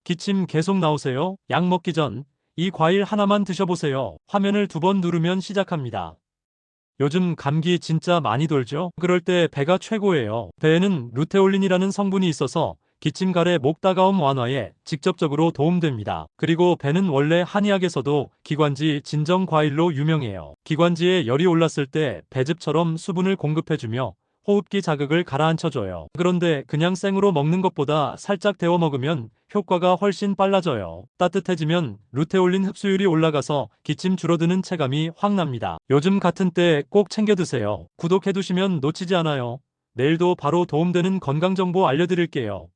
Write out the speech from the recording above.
기침 계속 나오세요? 약 먹기 전 이 과일 하나만 드셔보세요. 화면을 2번 누르면 시작합니다. 요즘 감기 진짜 많이 돌죠? 그럴 때 배가 최고예요. 배에는 루테올린이라는 성분이 있어서 기침, 가래, 목 따가움 완화에 직접적으로 도움됩니다. 그리고 배는 원래 한의학에서도 기관지 진정 과일로 유명해요. 기관지에 열이 올랐을 때 배즙처럼 수분을 공급해주며 호흡기 자극을 가라앉혀줘요. 그런데 그냥 생으로 먹는 것보다 살짝 데워 먹으면 효과가 훨씬 빨라져요. 따뜻해지면 루테올린 흡수율이 올라가서 기침 줄어드는 체감이 확 납니다. 요즘 같은 때 꼭 챙겨 드세요. 구독해두시면 놓치지 않아요. 내일도 바로 도움되는 건강정보 알려드릴게요.